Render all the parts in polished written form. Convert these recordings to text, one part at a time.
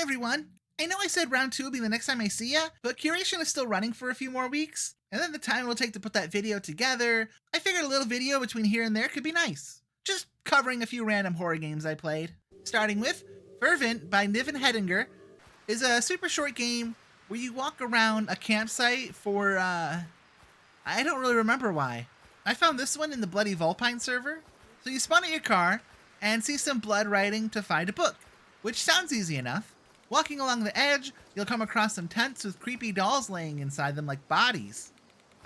everyone! I know I said round 2 will be the next time I see ya, but curation is still running for a few more weeks, and then the time it'll take to put that video together, I figured a little video between here and there could be nice. Just covering a few random horror games I played. Starting with Fervent by Niven Hedinger is a super short game where you walk around a campsite for, I don't really remember why. I found this one in the Bloody Vulpine server. So you spawn at your car and see some blood writing to find a book, which sounds easy enough. Walking along the edge, you'll come across some tents with creepy dolls laying inside them like bodies.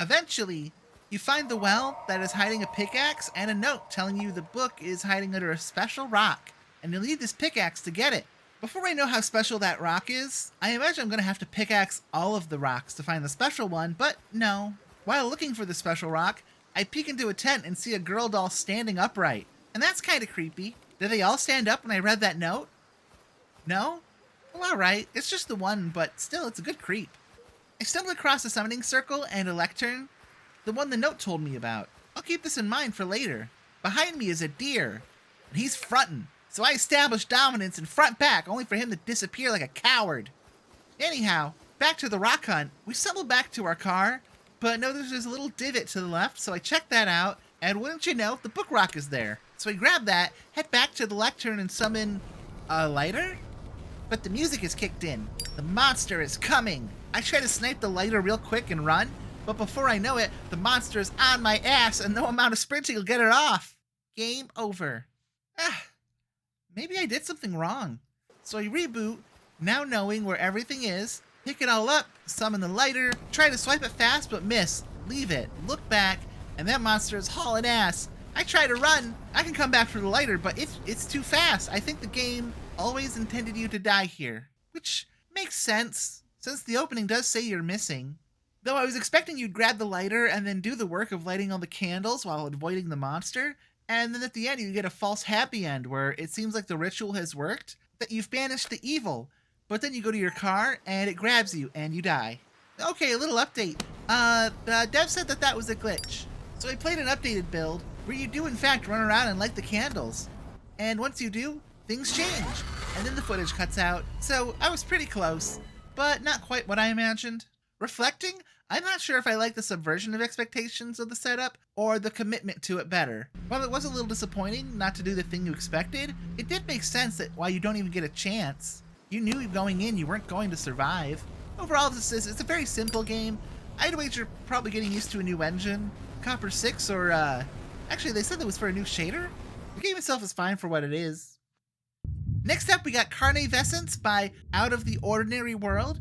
Eventually, you find the well that is hiding a pickaxe and a note telling you the book is hiding under a special rock, and you'll need this pickaxe to get it. Before I know how special that rock is, I imagine I'm going to have to pickaxe all of the rocks to find the special one, but no. While looking for the special rock, I peek into a tent and see a girl doll standing upright, and that's kind of creepy. Did they all stand up when I read that note? No? Well, alright, it's just the one, but still, it's a good creep. I stumbled across a summoning circle and a lectern, the one the note told me about. I'll keep this in mind for later. Behind me is a deer, and he's frontin', so I established dominance and front back, only for him to disappear like a coward. Anyhow, back to the rock hunt. We stumbled back to our car, but noticed there's a little divot to the left, so I checked that out, and wouldn't you know, the book rock is there. So I grab that, head back to the lectern and summon a lighter? But the music is kicked in. The monster is coming. I try to snipe the lighter real quick and run, but before I know it, the monster is on my ass and no amount of sprinting will get it off. Game over. Maybe I did something wrong. So I reboot, now knowing where everything is, pick it all up, summon the lighter, try to swipe it fast but miss, leave it, look back, and that monster is hauling ass. I try to run, I can come back for the lighter, but it's too fast. I think the game always intended you to die here, which makes sense, since the opening does say you're missing. Though I was expecting you'd grab the lighter and then do the work of lighting all the candles while avoiding the monster, and then at the end you get a false happy end where it seems like the ritual has worked, that you've banished the evil, but then you go to your car and it grabs you and you die. Okay, a little update. The dev said that was a glitch, so I played an updated build where you do in fact run around and light the candles, and once you do, things change, and then the footage cuts out, so I was pretty close, but not quite what I imagined. Reflecting, I'm not sure if I like the subversion of expectations of the setup, or the commitment to it better. While it was a little disappointing not to do the thing you expected, it did make sense that why you don't even get a chance. You knew going in you weren't going to survive. Overall, it's a very simple game. I'd wager probably getting used to a new engine, Copper 6, or actually they said that was for a new shader? The game itself is fine for what it is. Next up, we got Carne Vescens by Out of the Ordinary World.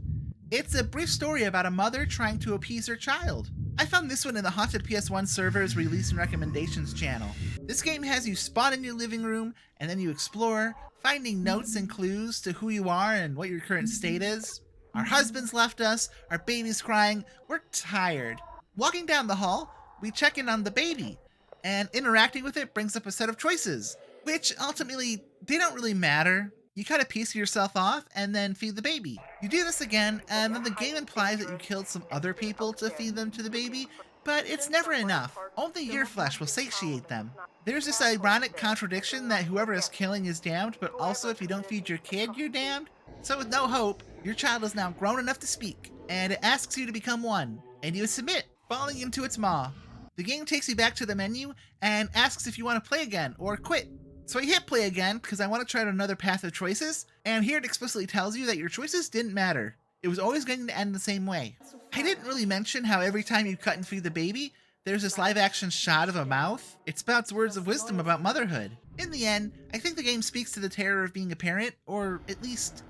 It's a brief story about a mother trying to appease her child. I found this one in the Haunted PS1 server's release and recommendations channel. This game has you spawn in your living room, and then you explore, finding notes and clues to who you are and what your current state is. Our husband's left us, our baby's crying, we're tired. Walking down the hall, we check in on the baby, and interacting with it brings up a set of choices, which ultimately, they don't really matter. You cut a piece of yourself off and then feed the baby. You do this again, and then the game implies that you killed some other people to feed them to the baby, but it's never enough. Only your flesh will satiate them. There's this ironic contradiction that whoever is killing is damned, but also if you don't feed your kid, you're damned. So with no hope, your child is now grown enough to speak, and it asks you to become one, and you submit, falling into its maw. The game takes you back to the menu and asks if you want to play again or quit. So I hit play again because I want to try out another path of choices, and here it explicitly tells you that your choices didn't matter. It was always going to end the same way. I didn't really mention how every time you cut and feed the baby, there's this live action shot of a mouth. It spouts words of wisdom about motherhood. In the end, I think the game speaks to the terror of being a parent, or at least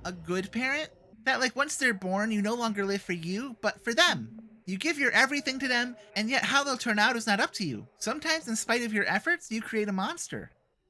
a good parent. That like once they're born, you no longer live for you, but for them. You give your everything to them, and yet how they'll turn out is not up to you. Sometimes in spite of your efforts, you create a monster.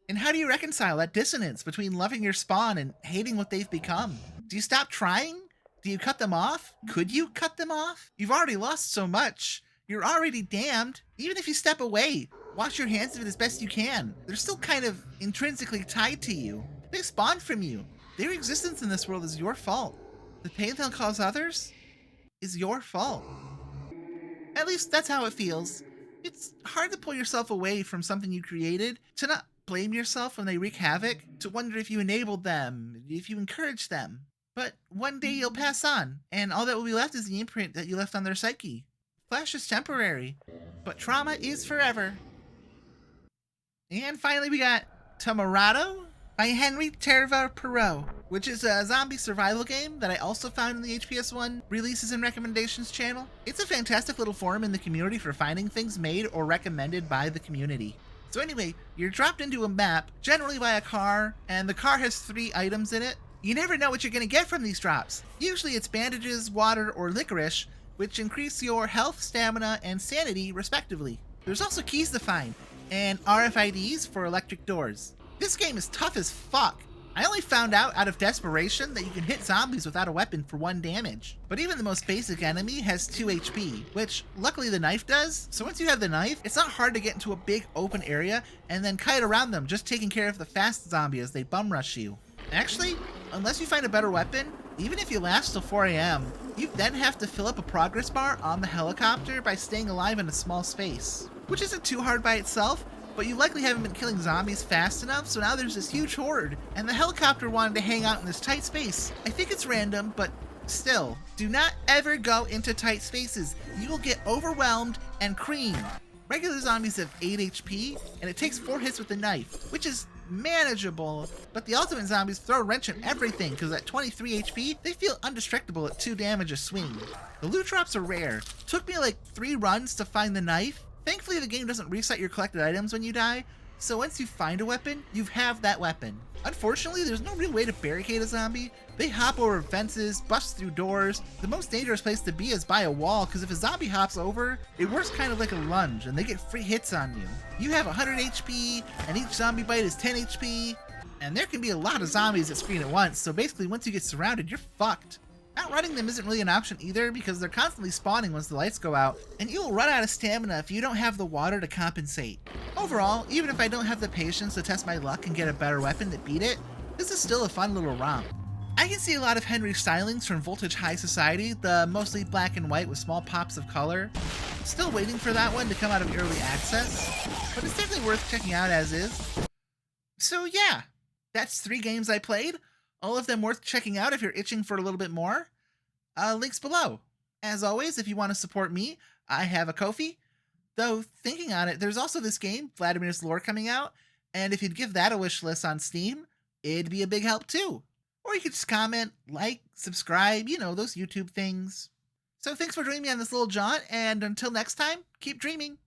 And how do you reconcile that dissonance between loving your spawn and hating what they've become? Do you stop trying? Do you cut them off? Could you cut them off? You've already lost so much. You're already damned. Even if you step away, wash your hands of it as best you can. They're still kind of intrinsically tied to you. They spawned from you. Their existence in this world is your fault. The pain they'll cause others is your fault. At least that's how it feels. It's hard to pull yourself away from something you created, to not blame yourself when they wreak havoc, to wonder if you enabled them, if you encouraged them. But one day you'll pass on, and all that will be left is the imprint that you left on their psyche. Flesh is temporary, but trauma is forever. And finally we got Tuhma Raato by Henry Terva Perot, which is a zombie survival game that I also found in the HPS1 releases and recommendations channel. It's a fantastic little forum in the community for finding things made or recommended by the community. So anyway, you're dropped into a map, generally by a car, and the car has 3 items in it. You never know what you're going to get from these drops. Usually it's bandages, water, or licorice, which increase your health, stamina, and sanity respectively. There's also keys to find, and RFIDs for electric doors. This game is tough as fuck. I only found out of desperation that you can hit zombies without a weapon for 1 damage. But even the most basic enemy has 2 HP, which luckily the knife does. So once you have the knife, it's not hard to get into a big open area and then kite around them, just taking care of the fast zombie as they bum rush you. Actually, unless you find a better weapon, even if you last till 4 AM, you then have to fill up a progress bar on the helicopter by staying alive in a small space. Which isn't too hard by itself, but you likely haven't been killing zombies fast enough, so now there's this huge horde, and the helicopter wanted to hang out in this tight space. I think it's random, but still, do not ever go into tight spaces. You will get overwhelmed and creamed. Regular zombies have 8 HP, and it takes 4 hits with a knife, which is manageable, but the ultimate zombies throw a wrench in everything because at 23 HP, they feel indestructible at 2 damage a swing. The loot drops are rare. Took me like 3 runs to find the knife. Thankfully, the game doesn't reset your collected items when you die, so once you find a weapon, you have that weapon. Unfortunately, there's no real way to barricade a zombie. They hop over fences, bust through doors. The most dangerous place to be is by a wall, because if a zombie hops over, it works kind of like a lunge, and they get free hits on you. You have 100 HP, and each zombie bite is 10 HP, and there can be a lot of zombies that screen at once, so basically once you get surrounded, you're fucked. Outrunning them isn't really an option either because they're constantly spawning once the lights go out, and you will run out of stamina if you don't have the water to compensate. Overall, even if I don't have the patience to test my luck and get a better weapon to beat it, this is still a fun little romp. I can see a lot of Henry stylings from Voltage High Society, the mostly black and white with small pops of color. Still waiting for that one to come out of early access, but it's definitely worth checking out as is. So yeah, that's 3 games I played. All of them worth checking out if you're itching for a little bit more. Links below. As always, if you want to support me, I have a Ko-fi. Though, thinking on it, there's also this game, Vladimir's Lore, coming out, and if you'd give that a wish list on Steam, it'd be a big help too. Or you could just comment, like, subscribe, you know, those YouTube things. So thanks for joining me on this little jaunt, and until next time, keep dreaming.